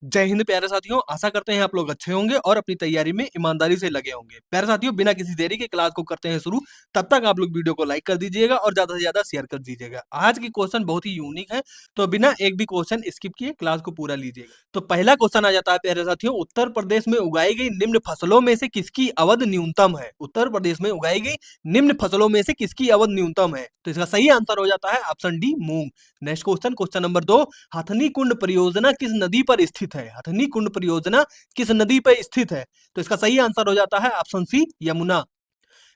जय हिंद प्यारे साथियों, आशा करते हैं आप लोग अच्छे होंगे और अपनी तैयारी में ईमानदारी से लगे होंगे। प्यारे साथियों, बिना किसी देरी के क्लास को करते हैं शुरू। तब तक आप लोग वीडियो को लाइक कर दीजिएगा और ज्यादा से ज्यादा शेयर कर दीजिएगा। आज की क्वेश्चन बहुत ही यूनिक है, तो बिना एक भी क्वेश्चन स्किप किए क्लास को पूरा लीजिएगा। तो पहला क्वेश्चन आ जाता है प्यारे साथियों, उत्तर प्रदेश में उगाई गई निम्न फसलों में से किसकी अवधि न्यूनतम है? उत्तर प्रदेश में उगाई गई निम्न फसलों में से किसकी अवधि न्यूनतम है? तो इसका सही आंसर हो जाता है ऑप्शन डी, मूंग। नेक्स्ट क्वेश्चन, क्वेश्चन नंबर 2, हथनी कुंड परियोजना किस नदी पर स्थित है? हथनी कुंड परियोजना किस नदी पर स्थित है? तो इसका सही आंसर हो जाता है option C, Yamuna.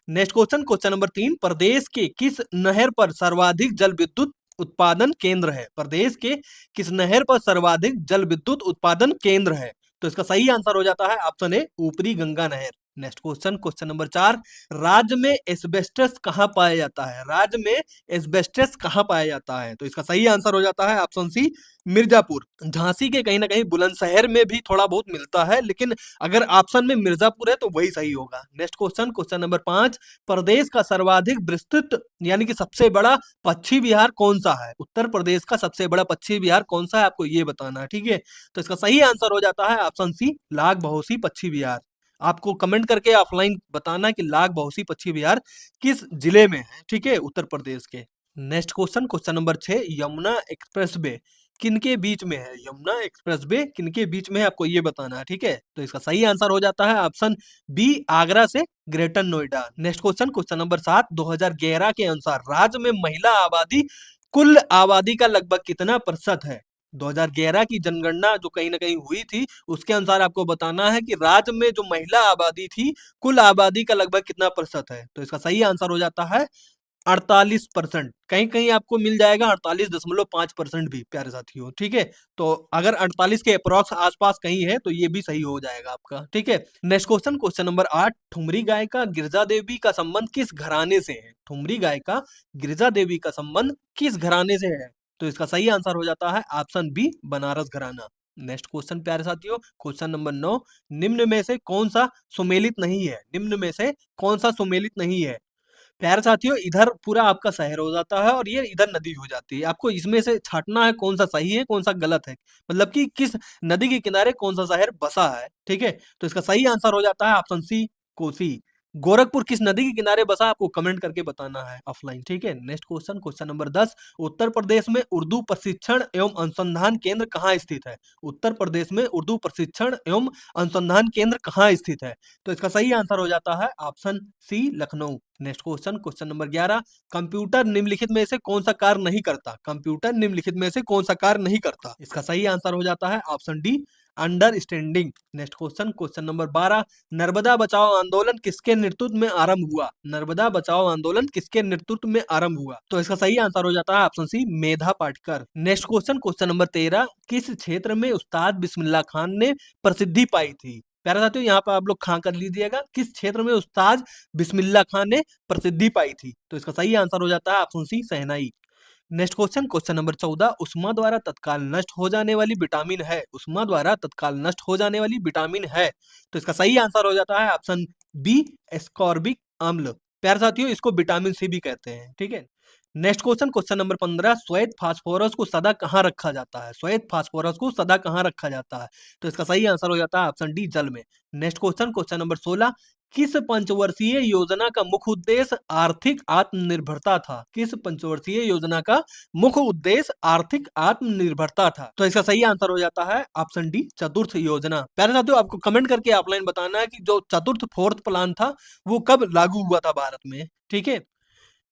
Next question, question number 3, प्रदेश के किस नहर पर सर्वाधिक जल विद्युत उत्पादन केंद्र है? प्रदेश के किस नहर पर सर्वाधिक जल विद्युत उत्पादन केंद्र है? तो इसका सही आंसर हो जाता है ऑप्शन ए, ऊपरी गंगा नहर। नेक्स्ट क्वेश्चन, क्वेश्चन नंबर 4, राज्य में एस्बेस्टस कहाँ पाया जाता है? राज्य में एस्बेस्टस कहाँ पाया जाता है? तो इसका सही आंसर हो जाता है ऑप्शन सी, मिर्जापुर। झांसी के कहीं ना कहीं बुलंदशहर में भी थोड़ा बहुत मिलता है, लेकिन अगर ऑप्शन में मिर्जापुर है तो वही सही होगा। नेक्स्ट क्वेश्चन, क्वेश्चन नंबर 5, प्रदेश का सर्वाधिक विस्तृत यानी कि सबसे बड़ा पक्षी विहार कौन सा है? उत्तर प्रदेश का सबसे बड़ा पक्षी विहार कौन सा है, आपको ये बताना है, ठीक है। तो इसका सही आंसर हो जाता है ऑप्शन सी, लाख बहोसी पक्षी विहार। आपको कमेंट करके ऑफलाइन बताना कि लाख बहोसी पक्षी विहार किस जिले में है, ठीक है, उत्तर प्रदेश के। Next question, question number 6, Yamuna expressway किनके बीच में है? यमुना एक्सप्रेसवे किनके बीच में है, आपको ये बताना है, ठीक है। तो इसका सही आंसर हो जाता है ऑप्शन बी, आगरा से greater Noida. Next question, question number 7, 2011 के अनुसार राज्य में महिला आबादी कुल आबादी का लगभग कितना प्रतिशत है? 2011 की जनगणना जो कहीं ना कहीं हुई थी, उसके अनुसार आपको बताना है कि राज्य में जो महिला आबादी थी, कुल आबादी का लगभग कितना प्रतिशत है? तो इसका सही आंसर हो जाता है 48%। कहीं कहीं आपको मिल जाएगा 48.5% भी प्यारे साथियों, ठीक है। तो अगर 48 के अप्रॉक्स आसपास कहीं है तो ये भी सही हो जाएगा आपका, ठीक है। Next question, question number 8, thumri गाय का गिरजा देवी का संबंध किस घराने से है? ठुमरी गाय का गिरजा देवी का संबंध किस घराने से है? तो इसका सही आंसर हो जाता है ऑप्शन बी, बनारस घराना। नेक्स्ट क्वेश्चन प्यारे साथियों, क्वेश्चन नंबर 9, निम्न में से कौन सा सुमेलित नहीं है? निम्न में से कौन सा सुमेलित नहीं है? प्यारे साथियों, इधर पूरा आपका शहर हो जाता है और ये इधर नदी हो जाती है। आपको इसमें से छांटना है कौन सा सही है, कौन सा गलत है, मतलब कि किस नदी के किनारे कौन सा शहर बसा है, ठीक है। तो इसका सही आंसर हो जाता है ऑप्शन सी, कोसी। गोरखपुर किस नदी के किनारे बसा, आपको कमेंट करके बताना है ऑफलाइन, ठीक है। Next question, question number 10, Uttar Pradesh में उर्दू प्रशिक्षण एवं अनुसंधान केंद्र कहाँ स्थित है? उत्तर प्रदेश में उर्दू प्रशिक्षण एवं अनुसंधान केंद्र कहाँ स्थित है? तो इसका सही आंसर हो जाता है option C, Lucknow. Next question, question number 11, computer निम्नलिखित में से कौन सा कार्य नहीं करता? कंप्यूटर निम्नलिखित में से कौन सा कार्य नहीं करता? इसका सही आंसर हो जाता है option D, understanding. Next question, question number 12, Narmada बचाओ आंदोलन किसके नेतृत्व में आरंभ हुआ? नर्मदा बचाओ आंदोलन किसके नेतृत्व में आरंभ हुआ? तो इसका सही आंसर हो जाता है option C, Medha Patkar. Next question, question number 13, किस क्षेत्र में उस्ताद बिस्मिल्लाह खान ने प्रसिद्धि पाई थी? प्यारे साथियों, यहाँ पर आप लोग खां कर लीजिएगा, किस क्षेत्र में उस्ताद बिस्मिल्लाह खान ने प्रसिद्धि पाई थी? तो इसका सही आंसर हो जाता है ऑप्शन सी, शहनाई। नेक्स्ट क्वेश्चन, क्वेश्चन नंबर 14, उष्मा द्वारा तत्काल नष्ट हो जाने वाली विटामिन है? उष्मा द्वारा तत्काल नष्ट हो जाने वाली विटामिन है? तो इसका सही आंसर हो जाता है ऑप्शन बी, एस्कॉर्बिक अम्ल। प्यारे साथियों, इसको विटामिन सी भी कहते हैं, ठीक है। नेक्स्ट क्वेश्चन, क्वेश्चन नंबर 15, श्वेत फास्फोरस को सदा कहाँ रखा जाता है? श्वेत फास्फोरस को सदा कहाँ रखा जाता है? तो इसका सही आंसर हो जाता है ऑप्शन डी, जल में। नेक्स्ट क्वेश्चन, क्वेश्चन नंबर 16, किस पंचवर्षीय योजना का मुख्य उद्देश्य आर्थिक आत्मनिर्भरता था? किस पंचवर्षीय योजना का मुख्य उद्देश्य आर्थिक आत्मनिर्भरता था? तो इसका सही आंसर हो जाता है ऑप्शन डी, चतुर्थ योजना। प्यारे साथियों, आपको कमेंट करके ऑफलाइन बताना है कि जो चतुर्थ फोर्थ प्लान था वो कब लागू हुआ था भारत में, ठीक है।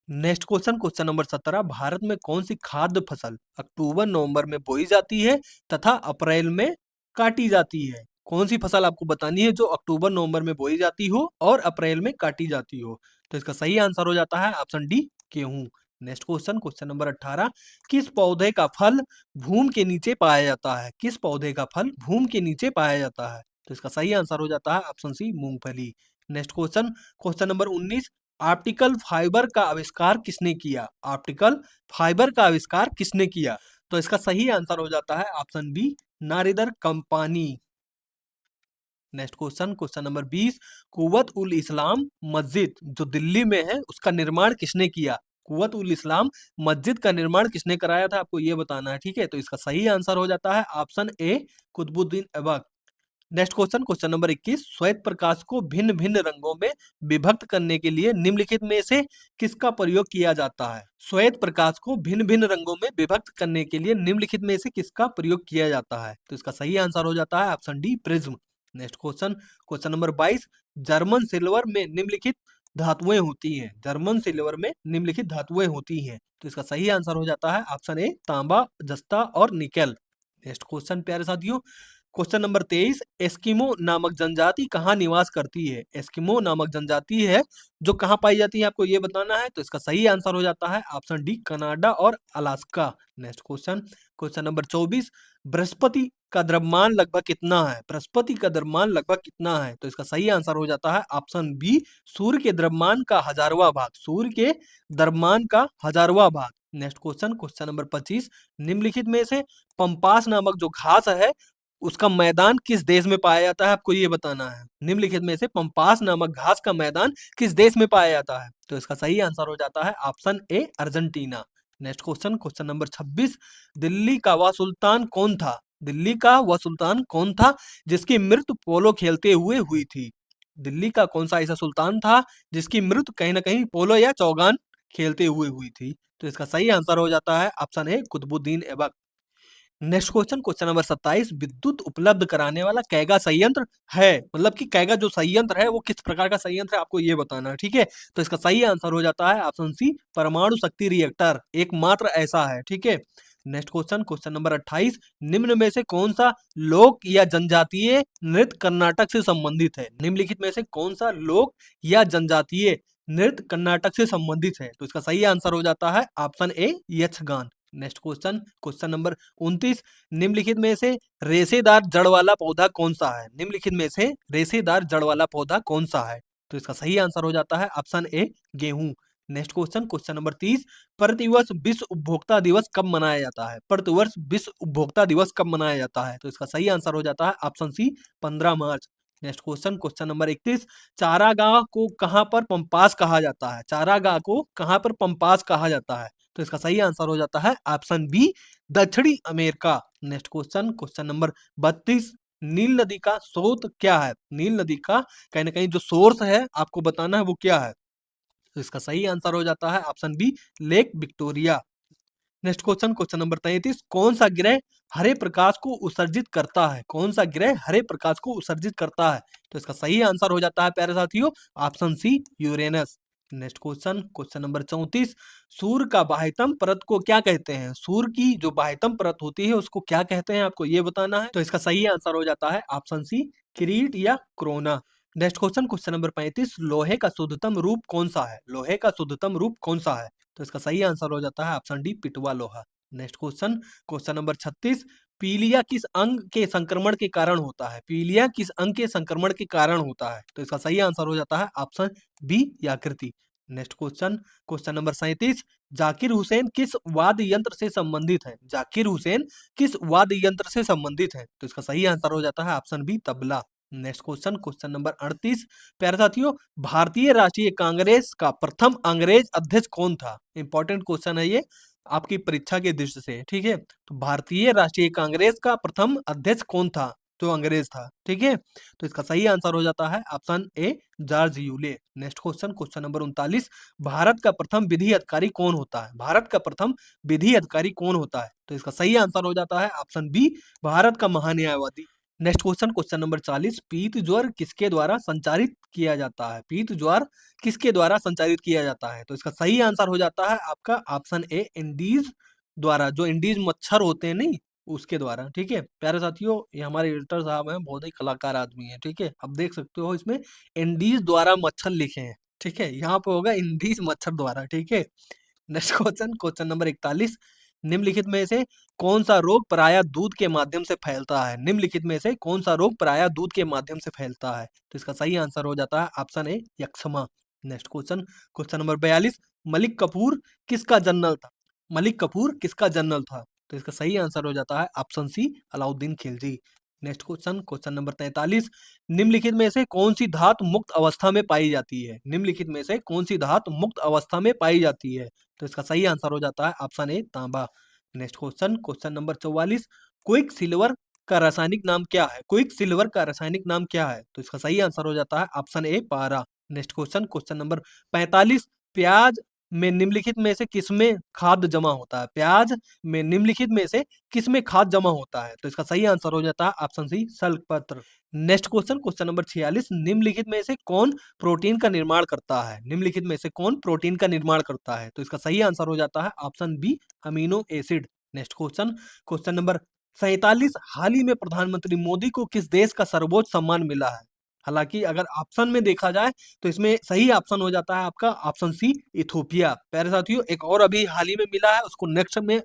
Next question, question number 17, Bharat में कौन सी खाद्य फसल अक्टूबर नवंबर में बोई जाती है तथा अप्रैल में काटी जाती है? कौन सी फसल आपको बतानी है जो अक्टूबर नवंबर में बोई जाती हो और अप्रैल में काटी जाती हो? तो इसका सही आंसर हो जाता है ऑप्शन डी, गेहूं। नेक्स्ट क्वेश्चन, क्वेश्चन नंबर 18, किस पौधे का फल भूमि के नीचे पाया जाता है? किस पौधे का फल भूमि के नीचे पाया जाता है? तो इसका सही आंसर हो जाता है ऑप्शन सी, मूंगफली। Next question, question number 19, optical fibre का आविष्कार किसने किया? ऑप्टिकल फाइबर का आविष्कार किसने किया? तो इसका सही आंसर हो जाता है ऑप्शन बी, नारिदर कंपानी। Next question, question number 20, Quwwat ul Islam Masjid जो दिल्ली में है उसका निर्माण किसने किया? कुव्वत उल इस्लाम मस्जिद का निर्माण किसने कराया था, आपको ये बताना है, ठीक है। तो इसका सही आंसर हो जाता है option A, Qutubuddin Aibak. Next question, question number 21, श्वेत प्रकाश को भिन्न भिन्न रंगों में विभक्त करने के लिए निम्नलिखित में से किसका प्रयोग किया जाता है। श्वेत प्रकाश को भिन्न भिन्न रंगों में विभक्त करने के लिए निम्नलिखित में से किसका प्रयोग किया जाता है। तो इसका सही आंसर हो जाता है option D, prism. Next question, question number 22, German silver में निम्नलिखित धातुएं होती हैं। जर्मन सिल्वर में निम्नलिखित धातुएं होती हैं। तो इसका सही आंसर हो जाता है ऑप्शन ए, तांबा, जस्ता और निकेल। नेक्स्ट क्वेश्चन प्यारे साथियों, क्वेश्चन नंबर 23, एस्किमो नामक जनजाति कहाँ निवास करती है। एस्किमो नामक जनजाति है जो कहाँ पाई जाती है, आपको ये बताना है। तो इसका सही आंसर हो जाता है ऑप्शन डी, कनाडा और Alaska. Next question, question number 24, Brihaspati का द्रव्यमान लगभग कितना है। बृहस्पति का द्रव्यमान लगभग कितना है। तो इसका सही आंसर हो जाता है ऑप्शन बी, सूर्य के द्रव्यमान का 1000वां भाग। सूर्य के द्रव्यमान का 1000वां भाग। नेक्स्ट क्वेश्चन, क्वेश्चन नंबर 25, निम्नलिखित में से पंपास नामक जो घास है उसका मैदान किस देश में पाया जाता है, आपको ये बताना है। निम्नलिखित में से पंपास नामक घास का मैदान किस देश में पाया जाता है। तो इसका सही आंसर हो जाता है ऑप्शन ए, Argentina. Next question, question number 26, Delhi का वह सुल्तान कौन था। दिल्ली का वह सुल्तान कौन था जिसकी मृत्यु पोलो खेलते हुए हुई थी। दिल्ली का कौन सा ऐसा सुल्तान था जिसकी मृत्यु कहीं ना कहीं पोलो या चौगान खेलते हुए हुई थी। तो इसका सही आंसर हो जाता है option A, Qutubuddin Aibak. Next question, question number 27, विद्युत उपलब्ध कराने वाला कैगा संयंत्र है, मतलब कि कैगा जो संयंत्र है वो किस प्रकार का संयंत्र है, आपको ये बताना है, ठीक है। तो इसका सही आंसर हो जाता है ऑप्शन सी, परमाणु शक्ति रिएक्टर, एकमात्र ऐसा है, ठीक है। नेक्स्ट क्वेश्चन, क्वेश्चन नंबर 28, निम्न में से कौन सा लोक या जनजातीय नृत्य कर्नाटक से संबंधित है। निम्नलिखित में से कौन सा लोक या जनजातीय नृत्य कर्नाटक से संबंधित है। तो इसका सही आंसर हो जाता है ऑप्शन ए, Yakshagana. Next question, question number 29, निम्नलिखित में से रेशेदार जड़ वाला पौधा कौन सा है। निम्नलिखित में से रेशेदार जड़ वाला पौधा कौन सा है। तो इसका सही आंसर हो जाता है ऑप्शन ए, गेहूं। नेक्स्ट क्वेश्चन, क्वेश्चन नंबर 30, प्रतिवर्ष विश्व उपभोक्ता दिवस कब मनाया जाता है। प्रतिवर्ष विश्व उपभोक्ता दिवस कब मनाया जाता है। तो इसका सही आंसर हो जाता है ऑप्शन सी, 15 मार्च। नेक्स्ट क्वेश्चन, क्वेश्चन नंबर 31, चारागाह को कहां पर पंपास कहा जाता है। चारागाह को कहां पर पंपास कहा जाता है। तो इसका सही आंसर हो जाता है ऑप्शन बी, दक्षिणी America. Next question, question number 32, नील नदी का स्रोत क्या है। नील नदी का कहीं ना कहीं जो सोर्स है आपको बताना है वो क्या है। तो इसका सही आंसर हो जाता है option B, Lake Victoria. Next question, question number 33, कौन सा ग्रह हरे प्रकाश को उत्सर्जित करता है। कौन सा ग्रह हरे प्रकाश को उत्सर्जित करता है। तो इसका सही आंसर हो जाता है प्यारे साथियों option C, Uranus. Next question, question number 34, सूर्य का बाह्यतम परत को क्या कहते हैं। सूर्य की जो बाह्यतम परत होती है उसको क्या कहते हैं, आपको ये बताना है। तो इसका सही आंसर हो जाता है ऑप्शन सी, किरीट या corona. Next question, question number 35, लोहे का शुद्धतम रूप कौन सा है। लोहे का शुद्धतम रूप कौन सा है। तो इसका सही आंसर हो जाता है ऑप्शन डी, पिटवा लोहा। नेक्स्ट क्वेश्चन, क्वेश्चन नंबर 36, पीलिया किस अंग के संक्रमण के कारण होता है। पीलिया किस अंग के संक्रमण के कारण होता है। तो इसका सही आंसर हो जाता है ऑप्शन बी, यकृति। Next question, question number 37, Zakir Hussain किस वाद्य यंत्र से संबंधित है। जाकिर हुसैन किस वाद्य यंत्र से संबंधित है। तो इसका सही आंसर हो जाता है option B, tabla. Next question, question number 38, प्यारे साथियों, भारतीय राष्ट्रीय कांग्रेस का प्रथम अंग्रेज अध्यक्ष कौन था। इंपॉर्टेंट क्वेश्चन है ये आपकी परीक्षा के दृष्टि से, ठीक है। तो भारतीय राष्ट्रीय कांग्रेस का प्रथम अध्यक्ष कौन था, तो अंग्रेज था, ठीक है। तो इसका सही आंसर हो जाता है ऑप्शन ए, George Yule. Next question, question number 39, Bharat का प्रथम विधि अधिकारी कौन होता है। भारत का प्रथम विधि अधिकारी कौन होता है। तो इसका सही आंसर हो जाता है ऑप्शन बी, भारत का महान्यायवादी। नेक्स्ट क्वेश्चन, क्वेश्चन नंबर 40, पीत ज्वर किसके द्वारा संचारित किया जाता है। पीत ज्वर किसके द्वारा संचारित किया जाता है। तो इसका सही आंसर हो जाता है आपका ऑप्शन ए, इंडीज द्वारा, जो इंडीज मच्छर होते हैं नहीं उसके द्वारा, ठीक है। प्यारे साथियों, ये हमारे एडिटर साहब हैं, बहुत ही कलाकार आदमी है, ठीक है। अब देख सकते हो इसमें इंडीज द्वारा मच्छर लिखे हैं, ठीक है। यहाँ पे होगा इंडीज मच्छर द्वारा, ठीक है। नेक्स्ट क्वेश्चन, क्वेश्चन नंबर 41, निम्नलिखित में से कौन सा रोग प्रायः दूध के माध्यम से फैलता है। निम्नलिखित में से कौन सा रोग प्रायः दूध के माध्यम से फैलता है। तो इसका सही आंसर हो जाता है ऑप्शन ए, यक्ष्मा। Next question, question number 42, Malik Kapur किसका जनरल था। मलिक कपूर किसका जनरल था। तो इसका सही आंसर हो जाता है option C, Alauddin Khilji. Next question, question number 43, निम्नलिखित में से कौन सी धातु मुक्त अवस्था में पाई जाती है? निम्नलिखित में से कौन सी धातु मुक्त अवस्था में पाई जाती है? तो इसका सही आंसर हो जाता है ऑप्शन ए तांबा। Next question, question number 44, quick silver का रासायनिक नाम क्या है? क्विक सिल्वर का रासायनिक नाम क्या है? तो इसका सही आंसर हो जाता है ऑप्शन ए पारा। नेक्स्ट क्वेश्चन, क्वेश्चन नंबर 45, प्याज में निम्नलिखित में से किसमें खाद जमा होता है? प्याज में निम्नलिखित में से किसमें खाद जमा होता है? तो इसका सही आंसर हो जाता है ऑप्शन सी सल्क पत्र। नेक्स्ट क्वेश्चन, क्वेश्चन नंबर 46, निम्नलिखित में से कौन प्रोटीन का निर्माण करता है? निम्नलिखित में से कौन प्रोटीन का निर्माण करता है? तो इसका सही आंसर हो जाता है option B amino acid. Next question, question number 47, हाल ही में प्रधानमंत्री मोदी को किस देश का सर्वोच्च सम्मान मिला है? हालांकि अगर ऑप्शन में देखा जाए तो इसमें सही ऑप्शन हो जाता है आपका ऑप्शन सी इथोपिया। प्यारे साथियों, एक और अभी हाल ही में मिला है, उसको नेक्स्ट में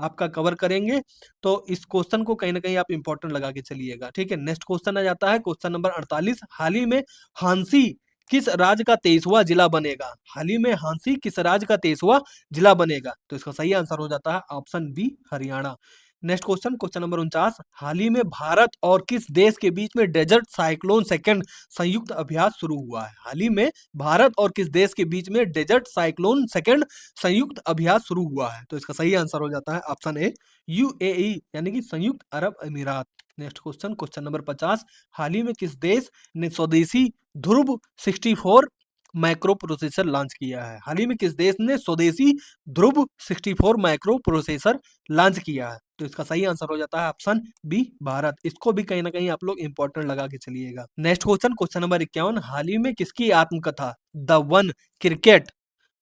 आपका कवर करेंगे। तो इस क्वेश्चन को कहीं ना कहीं आप इंपॉर्टेंट लगा के चलिएगा, ठीक है। नेक्स्ट क्वेश्चन आ जाता है क्वेश्चन नंबर 48, हाल ही में हांसी किस राज्य का 23वां जिला बनेगा? हाल ही में हांसी किस राज्य का 23वां जिला बनेगा? तो इसका सही आंसर हो जाता है option B Haryana. Next question, question number 49, हाल ही में भारत और किस देश के बीच में डेजर्ट साइक्लोन सेकंड संयुक्त अभ्यास शुरू हुआ है? हाल ही में भारत और किस देश के बीच में डेजर्ट साइक्लोन सेकंड संयुक्त अभ्यास शुरू हुआ है? तो इसका सही आंसर हो जाता है ऑप्शन ए यूएई, यानी कि संयुक्त अरब अमीरात। नेक्स्ट क्वेश्चन, क्वेश्चन नंबर 50, हाल ही में किस देश ने स्वदेशी ध्रुव 64 माइक्रो प्रोसेसर लॉन्च किया है? हाल ही में किस देश ने स्वदेशी ध्रुव 64 माइक्रो प्रोसेसर लॉन्च किया है? तो इसका सही आंसर हो जाता है ऑप्शन बी भारत। इसको भी कहीं ना कहीं आप लोग इंपॉर्टेंट लगा के चलिएगा। नेक्स्ट क्वेश्चन, क्वेश्चन नंबर 51, हाल ही में किसकी आत्मकथा the one cricket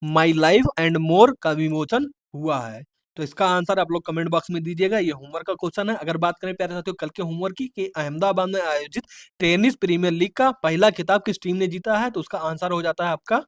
my life and more का विमोचन हुआ है? तो इसका आंसर आप लोग कमेंट बॉक्स में दीजिएगा। ये होमवर्क का क्वेश्चन है। अगर बात करें प्यारे साथियों कल के होमवर्क की कि अहमदाबाद में आयोजित टेनिस प्रीमियर लीग का पहला खिताब किस टीम ने जीता है? तो उसका आंसर हो जाता है आपका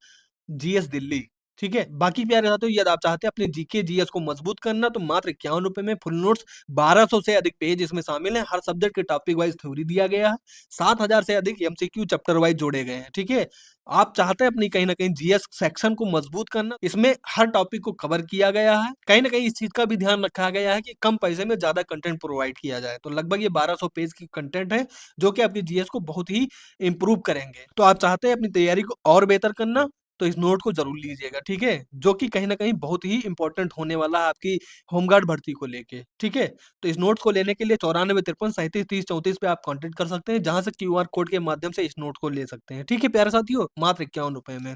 जीएस दिल्ली। ठीक है, बाकी प्यारे साथियों यदि आप चाहते हैं अपने जीके जीएस को मजबूत करना तो मात्र 51 रुपए में फुल नोट्स 1200 से अधिक पेज इसमें शामिल है। हर सब्जेक्ट के टॉपिक वाइज थ्योरी दिया गया है। 7000 से अधिक एमसीक्यू चैप्टर वाइज जोड़े गए हैं। ठीक है, आप चाहते हैं अपनी कहीं ना कहीं जीएस सेक्शन को मजबूत करना, इसमें हर टॉपिक को कवर किया गया है। कहीं ना कहीं इस चीज का भी ध्यान रखा गया है कि कम पैसे में ज्यादा कंटेंट प्रोवाइड किया जाए। तो लगभग ये 1200 पेज की कंटेंट है जो कि आपकी जीएस को बहुत ही इंप्रूव करेंगे। तो आप चाहते हैं अपनी तैयारी को और बेहतर करना तो इस नोट को जरूर लीजिएगा, ठीक है, जो कि कहीं ना कहीं बहुत ही इंपॉर्टेंट होने वाला है आपकी होमगार्ड भर्ती को लेके। ठीक है, तो इस नोट्स को लेने के लिए 9453373034 पे आप कांटेक्ट कर सकते हैं, जहां से क्यूआर कोड के माध्यम से इस नोट को ले सकते हैं। ठीक है प्यारे साथियों, मात्र 51 रुपए में।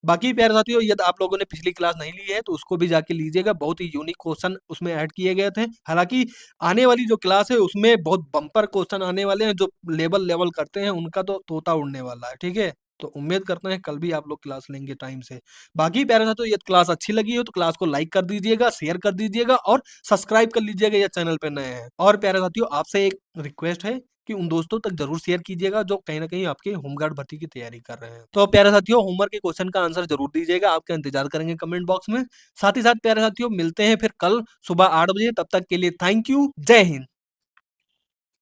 बाकी प्यारे साथियों यदि आप लोगों ने पिछली क्लास नहीं ली है तो उसको भी जाके लीजिएगा। बहुत ही यूनिक क्वेश्चन उसमें ऐड किए गए थे। हालांकि आने वाली जो क्लास है उसमें बहुत बम्पर क्वेश्चन आने वाले हैं, जो लेवल करते हैं उनका तो तोता उड़ने वाला है। ठीक है, तो उम्मीद करते हैं कल भी आप लोग क्लास लेंगे टाइम से। बाकी प्यारे साथियों यदि क्लास अच्छी लगी हो तो क्लास को लाइक कर दीजिएगा, शेयर कर दीजिएगा और सब्सक्राइब कर लीजिएगा या चैनल पे नए हैं। और प्यारे साथियों आपसे एक रिक्वेस्ट है कि उन दोस्तों तक जरूर शेयर कीजिएगा जो कहीं ना कहीं आपके होमगार्ड भर्ती की तैयारी कर रहे हैं। तो प्यारे साथियों होमवर्क के क्वेश्चन का आंसर जरूर दीजिएगा, आपका इंतजार करेंगे कमेंट बॉक्स में। साथ ही साथ प्यारे साथियों मिलते हैं फिर कल सुबह 8 बजे, तब तक के लिए थैंक यू, जय हिंद।